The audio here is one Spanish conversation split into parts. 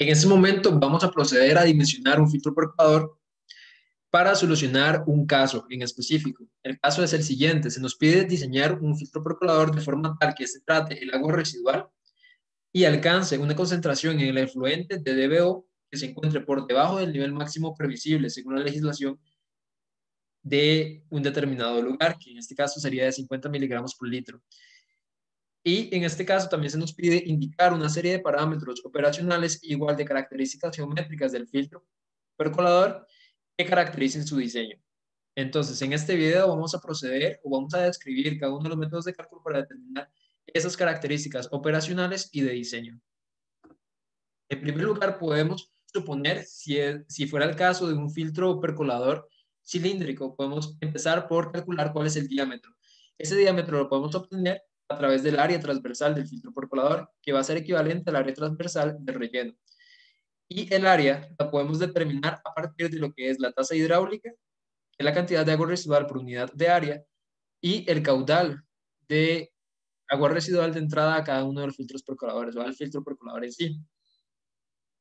En este momento vamos a proceder a dimensionar un filtro perturbador para solucionar un caso en específico. El caso es el siguiente: se nos pide diseñar un filtro percolador de forma tal que se trate el agua residual y alcance una concentración en el efluente de DBO que se encuentre por debajo del nivel máximo permisible según la legislación de un determinado lugar, que en este caso sería de 50 miligramos por litro. Y en este caso también se nos pide indicar una serie de parámetros operacionales igual de características geométricas del filtro percolador que caractericen su diseño. Entonces, en este video vamos a proceder o vamos a describir cada uno de los métodos de cálculo para determinar esas características operacionales y de diseño. En primer lugar, podemos suponer, si fuera el caso de un filtro percolador cilíndrico, podemos empezar por calcular cuál es el diámetro. Ese diámetro lo podemos obtener a través del área transversal del filtro percolador, que va a ser equivalente al área transversal del relleno. Y el área la podemos determinar a partir de lo que es la tasa hidráulica, que es la cantidad de agua residual por unidad de área, y el caudal de agua residual de entrada a cada uno de los filtros percoladores o al filtro percolador en sí.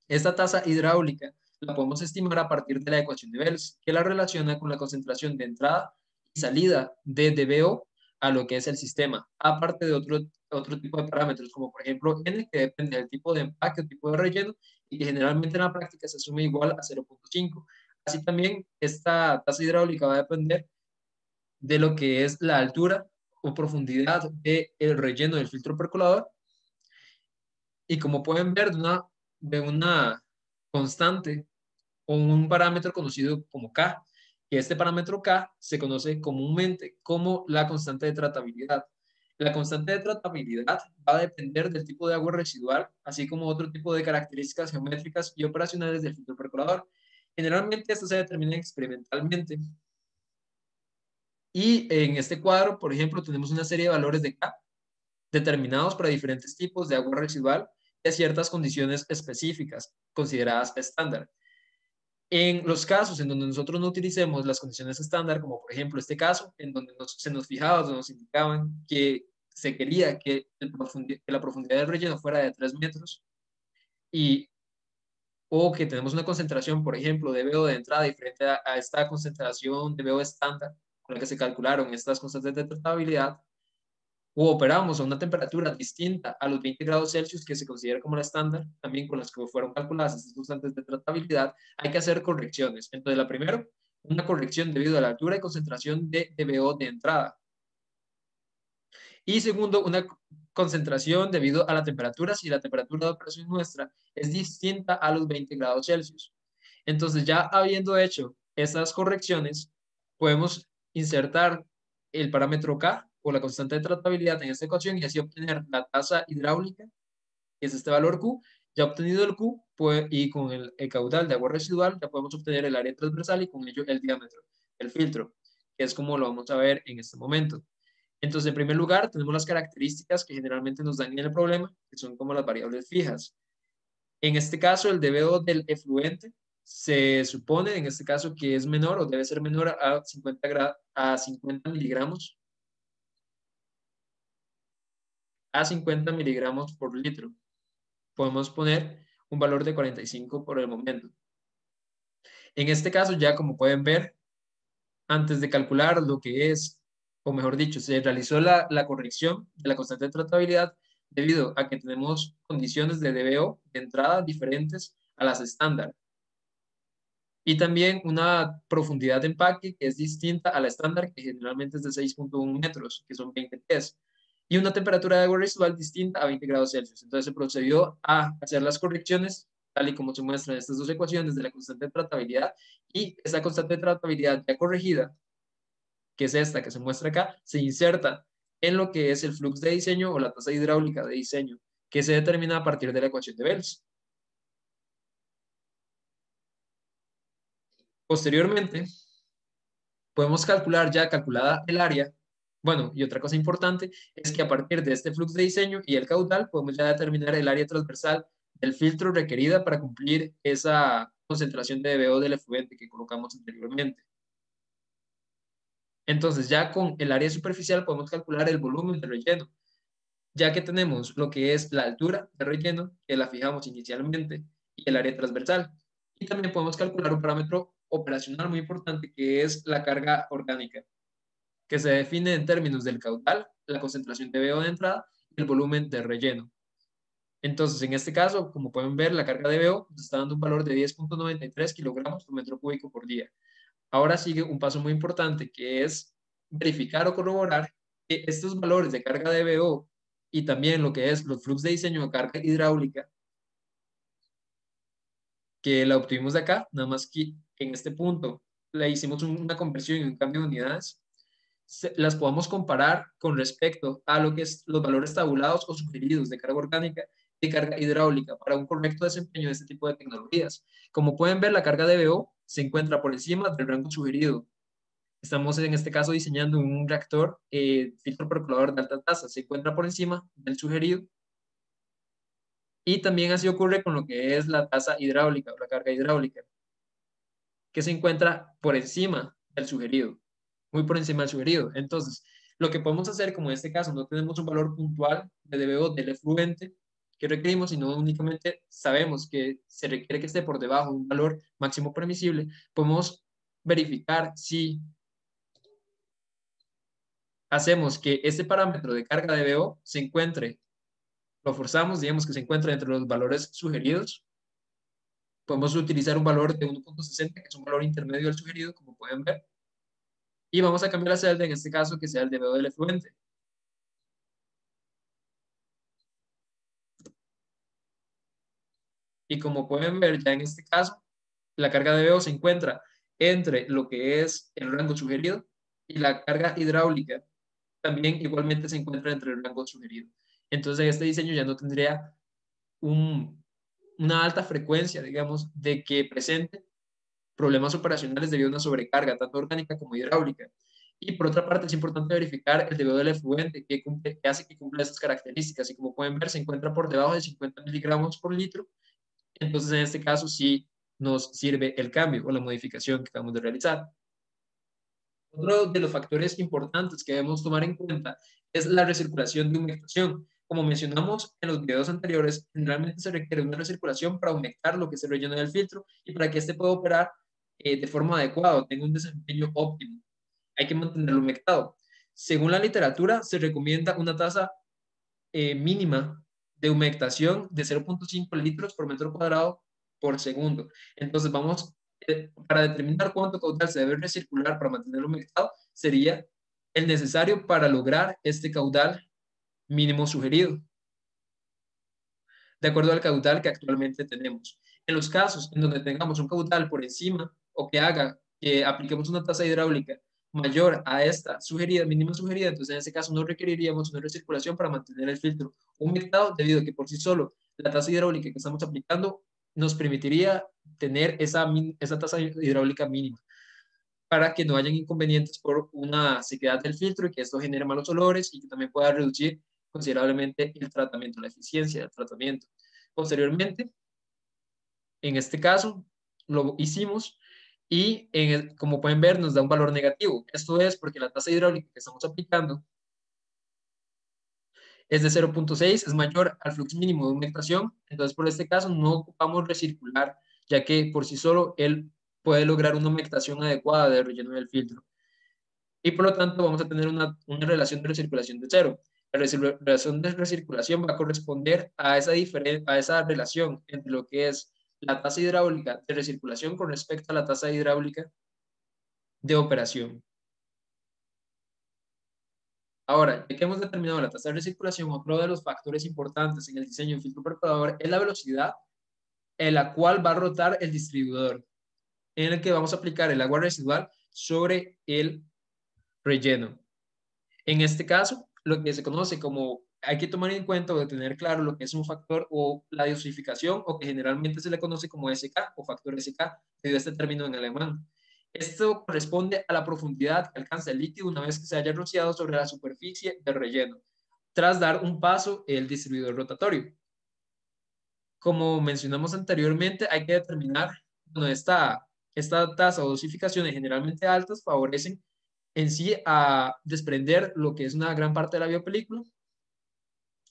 Esta tasa hidráulica la podemos estimar a partir de la ecuación de Wells, que la relaciona con la concentración de entrada y salida de DBO a lo que es el sistema, aparte de otro tipo de parámetros, como por ejemplo N, que depende del tipo de empaque o tipo de relleno, y que generalmente en la práctica se asume igual a 0.5. Así también, esta tasa hidráulica va a depender de lo que es la altura o profundidad del relleno del filtro percolador, y como pueden ver, de una constante o un parámetro conocido como K, que este parámetro K se conoce comúnmente como la constante de tratabilidad. La constante de tratabilidad va a depender del tipo de agua residual, así como otro tipo de características geométricas y operacionales del filtro percolador. Generalmente esto se determina experimentalmente. Y en este cuadro, por ejemplo, tenemos una serie de valores de K determinados para diferentes tipos de agua residual y a ciertas condiciones específicas consideradas estándar. En los casos en donde nosotros no utilicemos las condiciones estándar, como por ejemplo este caso, en donde se nos fijaba o nos indicaban que se quería que la profundidad del relleno fuera de 3 metros y, o que tenemos una concentración, por ejemplo, de BO de entrada diferente a esta concentración de BO estándar con la que se calcularon estas constantes de tratabilidad, o operamos a una temperatura distinta a los 20 grados Celsius que se considera como la estándar, también con las que fueron calculadas estas constantes de tratabilidad, hay que hacer correcciones. Entonces, la primera, una corrección debido a la altura y concentración de DBO de entrada. Y segundo, una concentración debido a la temperatura, si la temperatura de operación nuestra es distinta a los 20 grados Celsius. Entonces, ya habiendo hecho estas correcciones, podemos insertar el parámetro K o la constante de tratabilidad en esta ecuación y así obtener la tasa hidráulica, que es este valor Q. Ya obtenido el Q, y con el caudal de agua residual, ya podemos obtener el área transversal y con ello el diámetro del filtro, que es como lo vamos a ver en este momento. Entonces, en primer lugar, tenemos las características que generalmente nos dan en el problema, que son como las variables fijas. En este caso, el DBO del efluente se supone, en este caso, que es menor o debe ser menor a 50 miligramos a 50 miligramos por litro. Podemos poner un valor de 45 por el momento. En este caso, ya como pueden ver, antes de calcular lo que es, o mejor dicho, se realizó la corrección de la constante de tratabilidad debido a que tenemos condiciones de DBO de entrada diferentes a las estándar. Y también una profundidad de empaque que es distinta a la estándar, que generalmente es de 6.1 metros, que son 20 pies. Y una temperatura de agua residual distinta a 20 grados Celsius. Entonces se procedió a hacer las correcciones, tal y como se muestra en estas dos ecuaciones de la constante de tratabilidad. Y esa constante de tratabilidad ya corregida, que es esta que se muestra acá, se inserta en lo que es el flux de diseño o la tasa hidráulica de diseño, que se determina a partir de la ecuación de Wells. Posteriormente, podemos calcular ya calculada el área. Bueno, y otra cosa importante es que a partir de este flux de diseño y el caudal podemos ya determinar el área transversal del filtro requerida para cumplir esa concentración de DBO del efluente que colocamos anteriormente. Entonces ya con el área superficial podemos calcular el volumen de relleno, ya que tenemos lo que es la altura de relleno, que la fijamos inicialmente y el área transversal. Y también podemos calcular un parámetro operacional muy importante que es la carga orgánica, que se define en términos del caudal, la concentración de BO de entrada y el volumen de relleno. Entonces, en este caso, como pueden ver, la carga de BO nos está dando un valor de 10.93 kilogramos por metro cúbico por día. Ahora sigue un paso muy importante, que es verificar o corroborar que estos valores de carga de BO y también lo que es los flujos de diseño de carga hidráulica, que la obtuvimos de acá, nada más que en este punto le hicimos una conversión y un cambio de unidades, las podamos comparar con respecto a lo que es los valores tabulados o sugeridos de carga orgánica y carga hidráulica para un correcto desempeño de este tipo de tecnologías. Como pueden ver, la carga de BO se encuentra por encima del rango sugerido. Estamos en este caso diseñando un reactor filtro percolador de alta tasa, se encuentra por encima del sugerido. Y también así ocurre con lo que es la tasa hidráulica o la carga hidráulica, que se encuentra por encima del sugerido, muy por encima del sugerido. Entonces, lo que podemos hacer, como en este caso no tenemos un valor puntual de DBO del efluente que requerimos, sino únicamente sabemos que se requiere que esté por debajo de un valor máximo permisible, podemos verificar si hacemos que este parámetro de carga de DBO se encuentre, lo forzamos, digamos que se encuentre entre los valores sugeridos. Podemos utilizar un valor de 1.60, que es un valor intermedio del sugerido, como pueden ver. Y vamos a cambiar la celda, en este caso, que sea el DBO del efluente. Y como pueden ver, ya en este caso, la carga de DBO se encuentra entre lo que es el rango sugerido y la carga hidráulica también igualmente se encuentra entre el rango sugerido. Entonces, este diseño ya no tendría una alta frecuencia, digamos, de que presente problemas operacionales debido a una sobrecarga, tanto orgánica como hidráulica. Y por otra parte, es importante verificar el DBO del efluente, que hace que cumpla estas características. Y como pueden ver, se encuentra por debajo de 50 miligramos por litro. Entonces, en este caso, sí nos sirve el cambio o la modificación que acabamos de realizar. Otro de los factores importantes que debemos tomar en cuenta es la recirculación de humectación. Como mencionamos en los videos anteriores, generalmente se requiere una recirculación para aumentar lo que es el relleno del filtro y para que éste pueda operar de forma adecuada, tenga un desempeño óptimo. Hay que mantenerlo humectado. Según la literatura, se recomienda una tasa mínima de humectación de 0.5 litros por metro cuadrado por segundo. Entonces, para determinar cuánto caudal se debe recircular para mantenerlo humectado, sería el necesario para lograr este caudal mínimo sugerido, de acuerdo al caudal que actualmente tenemos. En los casos en donde tengamos un caudal por encima o que haga que apliquemos una tasa hidráulica mayor a esta sugerida, mínima sugerida, entonces en ese caso no requeriríamos una recirculación para mantener el filtro humectado, debido a que por sí solo la tasa hidráulica que estamos aplicando nos permitiría tener esa tasa hidráulica mínima para que no hayan inconvenientes por una sequedad del filtro y que esto genere malos olores y que también pueda reducir considerablemente el tratamiento, la eficiencia del tratamiento. Posteriormente, en este caso, lo hicimos y como pueden ver nos da un valor negativo. Esto es porque la tasa hidráulica que estamos aplicando es de 0.6, es mayor al flujo mínimo de humectación, entonces por este caso no ocupamos recircular, ya que por sí solo él puede lograr una humectación adecuada del relleno del filtro. Y por lo tanto vamos a tener una relación de recirculación de cero. La relación de recirculación va a corresponder a a esa relación entre lo que es la tasa hidráulica de recirculación con respecto a la tasa hidráulica de operación. Ahora, ya que hemos determinado la tasa de recirculación, otro de los factores importantes en el diseño de un filtro perforador es la velocidad en la cual va a rotar el distribuidor, en el que vamos a aplicar el agua residual sobre el relleno. En este caso, lo que se conoce como, hay que tomar en cuenta o tener claro lo que es un factor o la dosificación, o que generalmente se le conoce como SK o factor SK, debido a este término en alemán. Esto corresponde a la profundidad que alcanza el líquido una vez que se haya rociado sobre la superficie del relleno, tras dar un paso el distribuidor rotatorio. Como mencionamos anteriormente, hay que determinar, bueno, esta tasa o dosificaciones generalmente altas favorecen en sí a desprender lo que es una gran parte de la biopelícula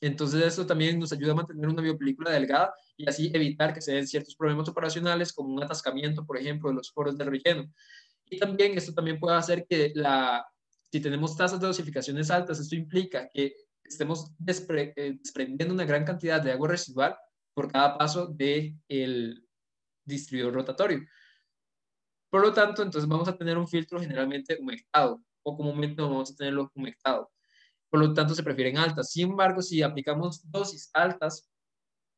Entonces esto también nos ayuda a mantener una biopelícula delgada y así evitar que se den ciertos problemas operacionales como un atascamiento, por ejemplo, de los poros del relleno. Y también esto también puede hacer que si tenemos tasas de dosificaciones altas, esto implica que estemos desprendiendo una gran cantidad de agua residual por cada paso del distribuidor rotatorio. Por lo tanto, entonces vamos a tener un filtro generalmente humectado o comúnmente no vamos a tenerlo humectado. Por lo tanto, se prefieren altas. Sin embargo, si aplicamos dosis altas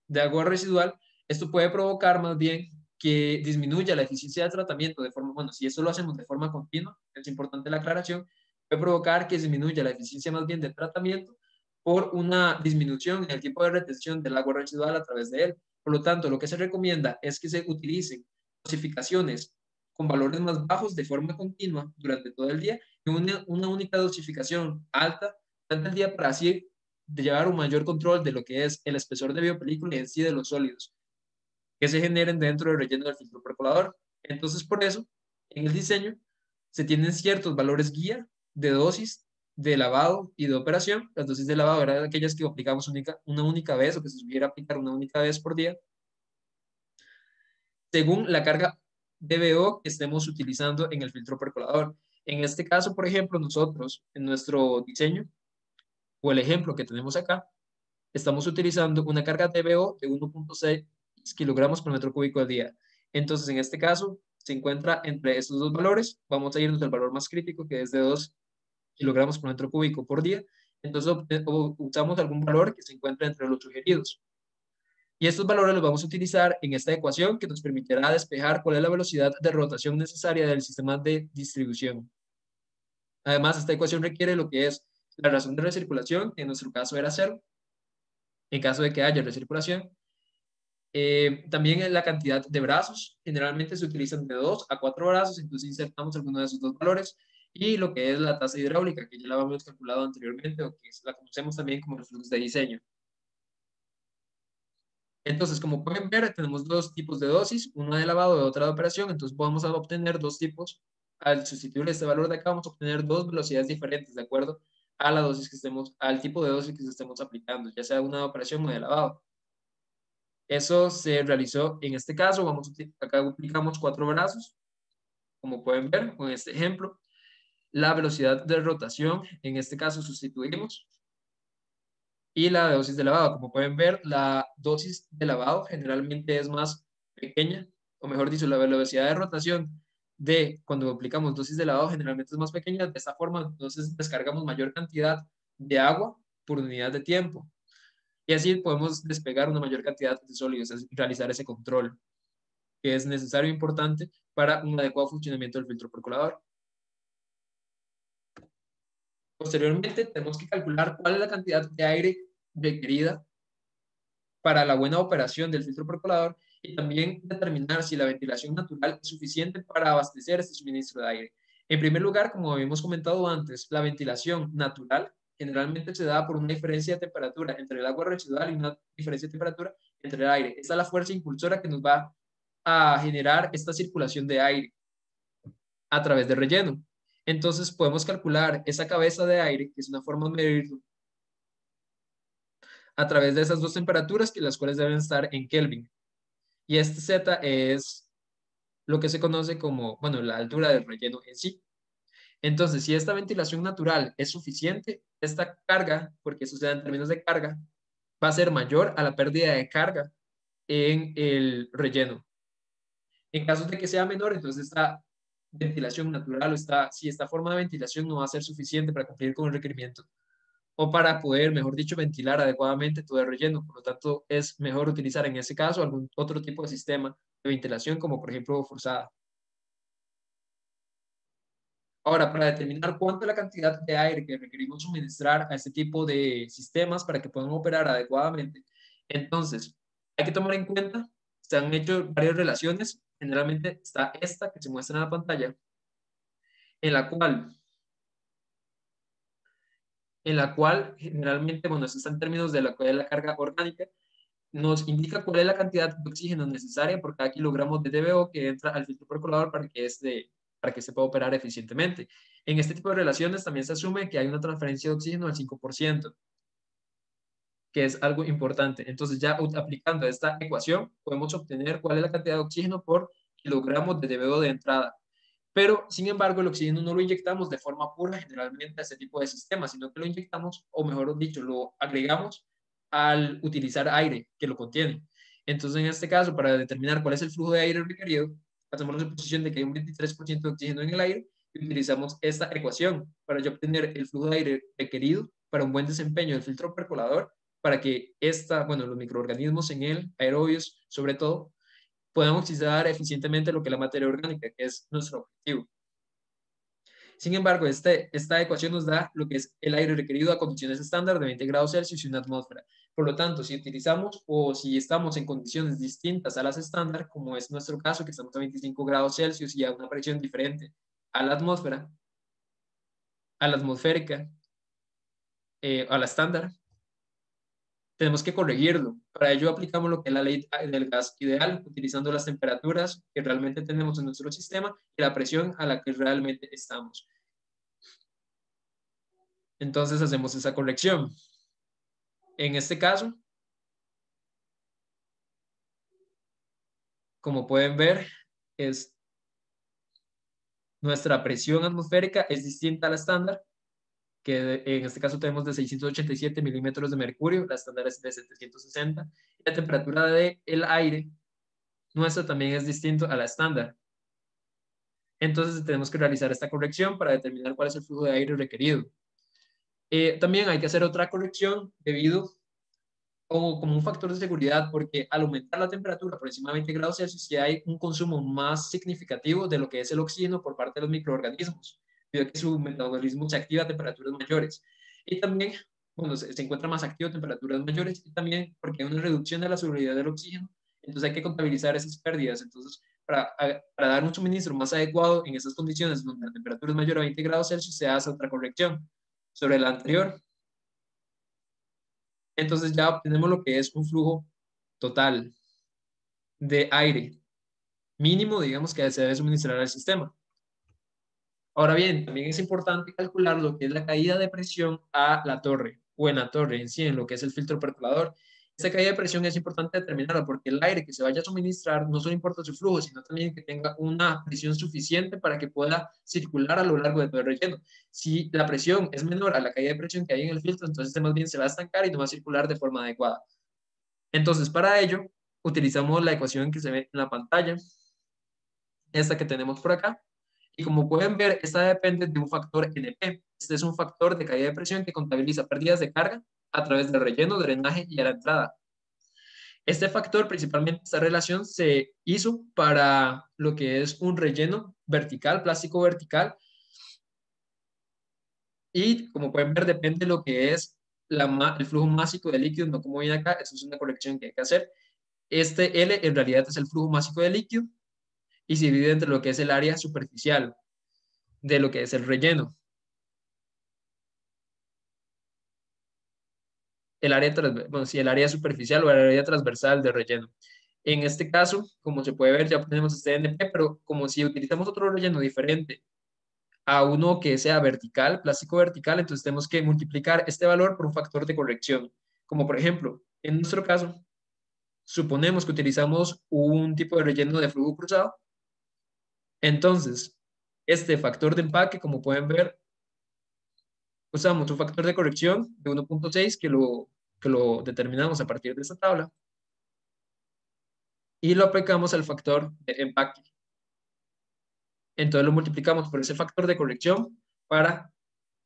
de agua residual, esto puede provocar más bien que disminuya la eficiencia del tratamiento de forma, bueno, si eso lo hacemos de forma continua, es importante la aclaración, puede provocar que disminuya la eficiencia más bien del tratamiento por una disminución en el tiempo de retención del agua residual a través de él. Por lo tanto, lo que se recomienda es que se utilicen dosificaciones con valores más bajos de forma continua durante todo el día y una única dosificación alta durante el día para así llevar un mayor control de lo que es el espesor de biopelícula y en sí de los sólidos que se generen dentro del relleno del filtro percolador. Entonces, por eso, en el diseño se tienen ciertos valores guía de dosis de lavado y de operación. Las dosis de lavado eran aquellas que aplicamos una única vez o que se sugiere aplicar una única vez por día, según la carga DBO que estemos utilizando en el filtro percolador. En este caso, por ejemplo, nosotros en nuestro diseño o el ejemplo que tenemos acá, estamos utilizando una carga DBO de 1.6 kilogramos por metro cúbico al día. Entonces, en este caso, se encuentra entre estos dos valores. Vamos a irnos del valor más crítico, que es de 2 kilogramos por metro cúbico por día. Entonces, usamos algún valor que se encuentra entre los sugeridos. Y estos valores los vamos a utilizar en esta ecuación que nos permitirá despejar cuál es la velocidad de rotación necesaria del sistema de distribución. Además, esta ecuación requiere lo que es la razón de recirculación, que en nuestro caso era 0, en caso de que haya recirculación. También en la cantidad de brazos, generalmente se utilizan de 2 a 4 brazos, entonces insertamos alguno de esos dos valores. Y lo que es la tasa hidráulica, que ya la habíamos calculado anteriormente, o que la conocemos también como el flujo de diseño. Entonces, como pueden ver, tenemos dos tipos de dosis, una de lavado y otra de operación, entonces vamos a obtener dos tipos. Al sustituir este valor de acá, vamos a obtener dos velocidades diferentes, de acuerdo a la dosis que estemos, al tipo de dosis que estemos aplicando, ya sea una de operación o de lavado. Eso se realizó en este caso, acá aplicamos 4 brazos, como pueden ver con este ejemplo. La velocidad de rotación, en este caso sustituimos, y la dosis de lavado. Como pueden ver, la dosis de lavado generalmente es más pequeña, o mejor dicho, la velocidad de rotación de cuando aplicamos dosis de lavado generalmente es más pequeña. De esta forma, entonces descargamos mayor cantidad de agua por unidad de tiempo. Y así podemos despegar una mayor cantidad de sólidos, es realizar ese control que es necesario e importante para un adecuado funcionamiento del filtro percolador. Posteriormente, tenemos que calcular cuál es la cantidad de aire requerida para la buena operación del filtro percolador y también determinar si la ventilación natural es suficiente para abastecer este suministro de aire. En primer lugar, como habíamos comentado antes, la ventilación natural generalmente se da por una diferencia de temperatura entre el agua residual y una diferencia de temperatura entre el aire. Esta es la fuerza impulsora que nos va a generar esta circulación de aire a través del relleno. Entonces podemos calcular esa cabeza de aire, que es una forma de medirlo, a través de esas dos temperaturas, que las cuales deben estar en Kelvin. Y este Z es lo que se conoce como, bueno, la altura del relleno en sí. Entonces, si esta ventilación natural es suficiente, esta carga, porque eso se da en términos de carga, va a ser mayor a la pérdida de carga en el relleno. En caso de que sea menor, entonces esta ventilación natural si esta forma de ventilación no va a ser suficiente para cumplir con el requerimiento o para poder, mejor dicho, ventilar adecuadamente todo el relleno. Por lo tanto, es mejor utilizar en ese caso algún otro tipo de sistema de ventilación, como por ejemplo forzada. Ahora, para determinar cuánto es la cantidad de aire que requerimos suministrar a este tipo de sistemas para que puedan operar adecuadamente, entonces hay que tomar en cuenta, se han hecho varias relaciones, generalmente está esta que se muestra en la pantalla, en la cual, generalmente, bueno, esto está en términos de la carga orgánica, nos indica cuál es la cantidad de oxígeno necesaria por cada kilogramo de DBO que entra al filtro percolador para que se pueda operar eficientemente. En este tipo de relaciones también se asume que hay una transferencia de oxígeno del 5%. que es algo importante. Entonces ya aplicando esta ecuación podemos obtener cuál es la cantidad de oxígeno por kilogramos de DBO de entrada. Pero, sin embargo, el oxígeno no lo inyectamos de forma pura generalmente a este tipo de sistemas, sino que lo inyectamos, o mejor dicho, lo agregamos al utilizar aire que lo contiene. Entonces, en este caso, para determinar cuál es el flujo de aire requerido, hacemos la suposición de que hay un 23% de oxígeno en el aire y utilizamos esta ecuación para yo obtener el flujo de aire requerido para un buen desempeño del filtro percolador, para que los microorganismos en él, aerobios sobre todo, puedan oxidar eficientemente lo que es la materia orgánica, que es nuestro objetivo. Sin embargo, esta ecuación nos da lo que es el aire requerido a condiciones estándar de 20 grados Celsius y una atmósfera. Por lo tanto, si utilizamos o si estamos en condiciones distintas a las estándar, como es nuestro caso, que estamos a 25 grados Celsius y a una presión diferente a la atmósfera, a la atmosférica, a la estándar, tenemos que corregirlo. Para ello aplicamos lo que es la ley del gas ideal, utilizando las temperaturas que realmente tenemos en nuestro sistema y la presión a la que realmente estamos. Entonces hacemos esa corrección. En este caso, como pueden ver, es, nuestra presión atmosférica es distinta a la estándar, que en este caso tenemos de 687 milímetros de mercurio, la estándar es de 760, y la temperatura del aire nuestra también es distinto a la estándar. Entonces tenemos que realizar esta corrección para determinar cuál es el flujo de aire requerido. También hay que hacer otra corrección debido o como un factor de seguridad, porque al aumentar la temperatura por encima de 20 grados Celsius, sí hay un consumo más significativo de lo que es el oxígeno por parte de los microorganismos, debido a que su metabolismo se activa a temperaturas mayores. Y también, bueno, se encuentra más activo a temperaturas mayores, y también porque hay una reducción de la solubilidad del oxígeno, entonces hay que contabilizar esas pérdidas. Entonces, para dar un suministro más adecuado en esas condiciones donde la temperatura es mayor a 20 grados Celsius, se hace otra corrección sobre la anterior. Entonces ya obtenemos lo que es un flujo total de aire mínimo, digamos, que se debe suministrar al sistema. Ahora bien, también es importante calcular lo que es la caída de presión a la torre o en la torre en sí, en lo que es el filtro percolador. Esta caída de presión es importante determinarla porque el aire que se vaya a suministrar no solo importa su flujo, sino también que tenga una presión suficiente para que pueda circular a lo largo de todo el relleno. Si la presión es menor a la caída de presión que hay en el filtro, entonces más bien se va a estancar y no va a circular de forma adecuada. Entonces, para ello, utilizamos la ecuación que se ve en la pantalla, esta que tenemos por acá. Y como pueden ver, esta depende de un factor NP. Este es un factor de caída de presión que contabiliza pérdidas de carga a través del relleno, drenaje y a la entrada. Este factor, principalmente esta relación, se hizo para lo que es un relleno vertical, plástico vertical. Y como pueden ver, depende de lo que es el flujo másico de líquido, no como viene acá, eso es una corrección que hay que hacer. Este L en realidad es el flujo másico de líquido y se divide entre lo que es el área superficial de lo que es el relleno. El área superficial o el área transversal del relleno. En este caso, como se puede ver, ya tenemos este NP, pero como si utilizamos otro relleno diferente a uno que sea vertical, plástico vertical, entonces tenemos que multiplicar este valor por un factor de corrección. Como por ejemplo, en nuestro caso, suponemos que utilizamos un tipo de relleno de flujo cruzado. Entonces, este factor de empaque, como pueden ver, usamos un factor de corrección de 1.6 que lo determinamos a partir de esta tabla y lo aplicamos al factor de empaque. Entonces lo multiplicamos por ese factor de corrección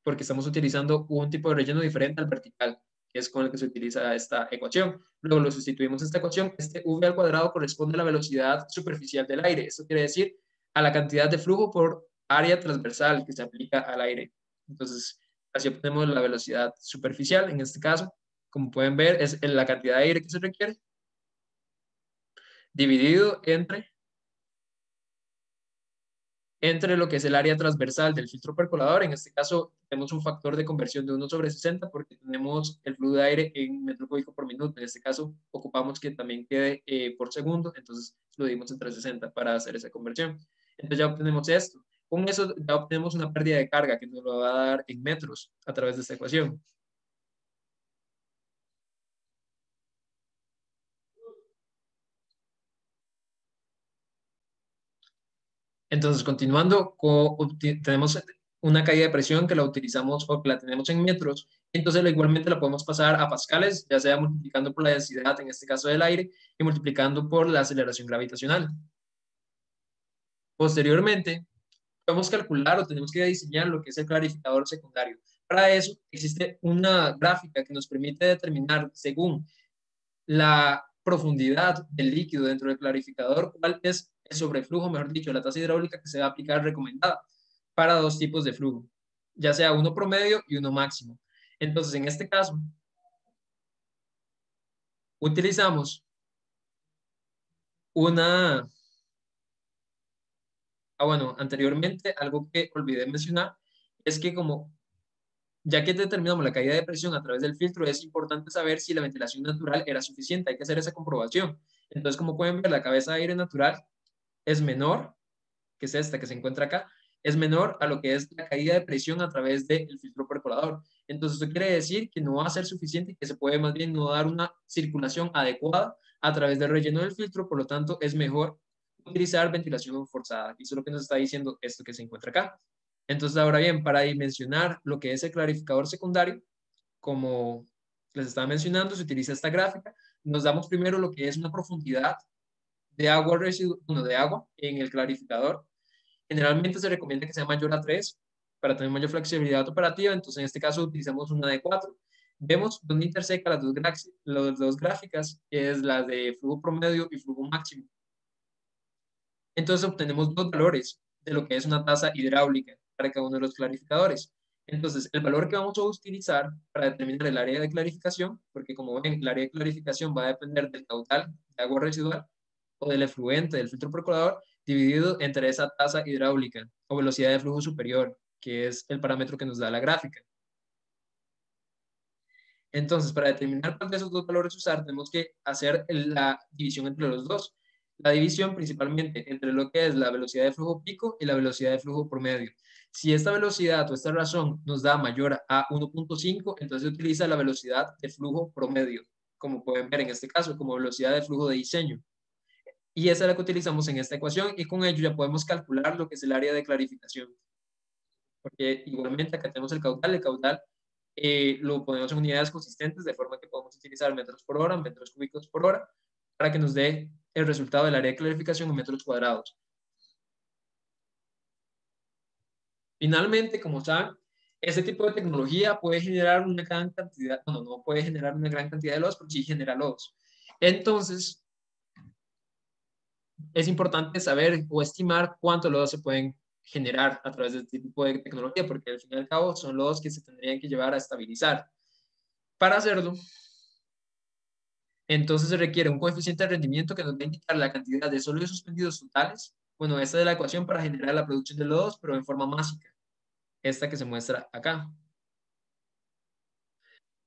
porque estamos utilizando un tipo de relleno diferente al vertical, que es con el que se utiliza esta ecuación. Luego lo sustituimos esta ecuación. Este v al cuadrado corresponde a la velocidad superficial del aire. Esto quiere decir a la cantidad de flujo por área transversal que se aplica al aire. Entonces, así obtenemos la velocidad superficial. En este caso, como pueden ver, es la cantidad de aire que se requiere dividido entre lo que es el área transversal del filtro percolador. En este caso, tenemos un factor de conversión de 1/60 porque tenemos el flujo de aire en metro cúbico por minuto. En este caso, ocupamos que también quede por segundo, entonces lo dimos entre 60 para hacer esa conversión. Entonces ya obtenemos esto. Con eso ya obtenemos una pérdida de carga que nos lo va a dar en metros a través de esta ecuación. Entonces, continuando, tenemos una caída de presión que la utilizamos o que la tenemos en metros, entonces igualmente la podemos pasar a pascales, ya sea multiplicando por la densidad, en este caso del aire, y multiplicando por la aceleración gravitacional. Posteriormente, podemos calcular o tenemos que diseñar lo que es el clarificador secundario. Para eso existe una gráfica que nos permite determinar, según la profundidad del líquido dentro del clarificador, cuál es el sobreflujo, mejor dicho, la tasa hidráulica que se va a aplicar recomendada para dos tipos de flujo, ya sea uno promedio y uno máximo. Entonces, en este caso, utilizamos una... bueno, anteriormente algo que olvidé mencionar es que como ya que determinamos la caída de presión a través del filtro, es importante saber si la ventilación natural era suficiente. Hay que hacer esa comprobación. Entonces, como pueden ver, la cabeza de aire natural es menor, que es esta que se encuentra acá, es menor a lo que es la caída de presión a través del filtro percolador. Entonces, esto quiere decir que no va a ser suficiente y que se puede más bien no dar una circulación adecuada a través del relleno del filtro, por lo tanto, es mejor utilizar ventilación forzada. Y eso es lo que nos está diciendo esto que se encuentra acá. Entonces, ahora bien, para dimensionar lo que es el clarificador secundario, como les estaba mencionando, se utiliza esta gráfica. Nos damos primero lo que es una profundidad de agua, de agua en el clarificador. Generalmente se recomienda que sea mayor a 3 para tener mayor flexibilidad operativa, entonces en este caso utilizamos una de 4. Vemos dónde interseca las dos gráficas, que es la de flujo promedio y flujo máximo. Entonces obtenemos dos valores de lo que es una tasa hidráulica para cada uno de los clarificadores. Entonces, el valor que vamos a utilizar para determinar el área de clarificación, porque como ven, el área de clarificación va a depender del caudal de agua residual o del efluente del filtro percolador, dividido entre esa tasa hidráulica o velocidad de flujo superior, que es el parámetro que nos da la gráfica. Entonces, para determinar cuál de esos dos valores usar, tenemos que hacer la división entre los dos. La división principalmente entre lo que es la velocidad de flujo pico y la velocidad de flujo promedio. Si esta velocidad o esta razón nos da mayor a 1.5, entonces se utiliza la velocidad de flujo promedio, como pueden ver en este caso, como velocidad de flujo de diseño. Y esa es la que utilizamos en esta ecuación y con ello ya podemos calcular lo que es el área de clarificación. Porque igualmente acá tenemos el caudal lo ponemos en unidades consistentes de forma que podemos utilizar metros por hora, metros cúbicos por hora, para que nos dé el resultado del área de clarificación en metros cuadrados. Finalmente, como saben, este tipo de tecnología puede generar una gran cantidad, bueno, no puede generar una gran cantidad de lodos, pero sí genera lodos. Entonces, es importante saber o estimar cuántos lodos se pueden generar a través de este tipo de tecnología, porque al fin y al cabo son lodos que se tendrían que llevar a estabilizar. Para hacerlo, entonces se requiere un coeficiente de rendimiento que nos va a indicar la cantidad de sólidos suspendidos totales. Bueno, esta es la ecuación para generar la producción de lodos, pero en forma másica, esta que se muestra acá.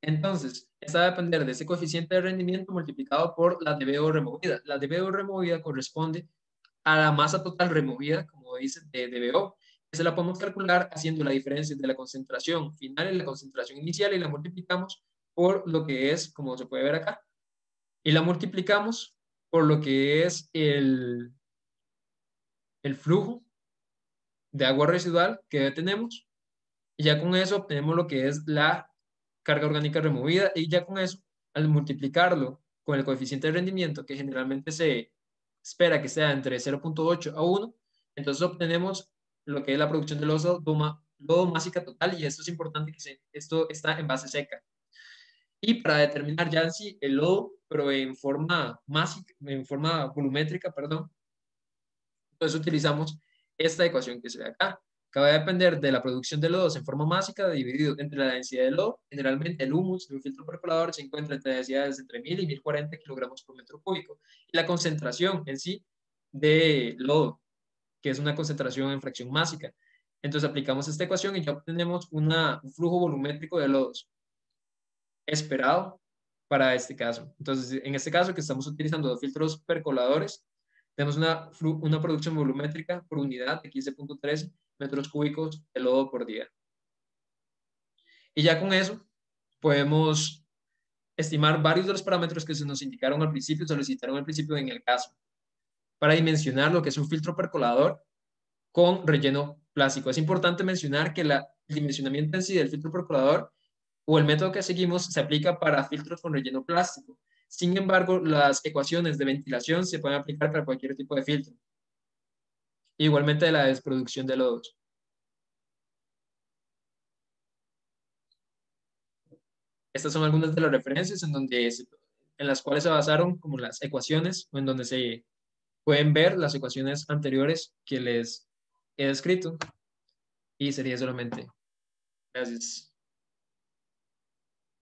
Entonces, esta va a depender de ese coeficiente de rendimiento multiplicado por la DBO removida. La DBO removida corresponde a la masa total removida, como dice, de DBO. Se la podemos calcular haciendo la diferencia de la concentración final y la concentración inicial y la multiplicamos por lo que es, como se puede ver acá, y la multiplicamos por lo que es el flujo de agua residual que tenemos, y ya con eso obtenemos lo que es la carga orgánica removida, y ya con eso, al multiplicarlo con el coeficiente de rendimiento, que generalmente se espera que sea entre 0.8 a 1, entonces obtenemos lo que es la producción de lodo másica total, y esto es importante que esto está en base seca. Y para determinar ya en sí el lodo, pero en forma másica, en forma volumétrica, perdón, entonces utilizamos esta ecuación que se ve acá, que va a depender de la producción de lodos en forma másica dividido entre la densidad de lodo. Generalmente el humus de un filtro percolador se encuentra entre densidades entre 1000 y 1040 kilogramos por metro cúbico. Y la concentración en sí de lodo, que es una concentración en fracción másica. Entonces aplicamos esta ecuación y ya obtenemos un flujo volumétrico de lodos esperado para este caso. Entonces, en este caso que estamos utilizando dos filtros percoladores, tenemos una producción volumétrica por unidad de 15.13 metros cúbicos de lodo por día. Y ya con eso podemos estimar varios de los parámetros que se nos indicaron al principio, solicitaron al principio en el caso. Para dimensionar lo que es un filtro percolador, con relleno plástico. Es importante mencionar que el dimensionamiento en sí del filtro percolador o el método que seguimos se aplica para filtros con relleno plástico. Sin embargo, las ecuaciones de ventilación se pueden aplicar para cualquier tipo de filtro. Igualmente la desproducción de lodos. Estas son algunas de las referencias en las cuales se basaron como las ecuaciones o en donde se pueden ver las ecuaciones anteriores que les he descrito. Y sería solamente. Gracias.